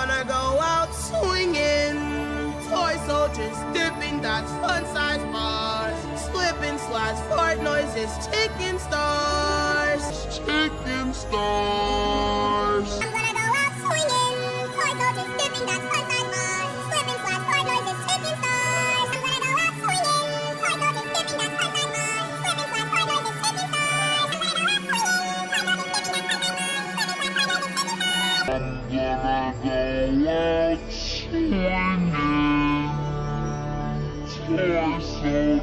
gonna go out swinging. Toy soldiers dipping dots, fun-size bars. Slipping slides, fart noises, chicken stars. Chicken stars. I'm gonna go out swinging. Toy soldiers dipping dots, fun-size bars. Slipping slides, fart noises, chicken stars. I'm gonna go out swinging. Toy soldiers dipping dots, fun-size bars. Slipping slides, fart noises, chicken stars. I'm gonna go out swinging. Toy soldiers dipping dots, fun-size bars. Slipping slides, fart noises, chicken stars. I'm gonna go out swinging. Toy soldiers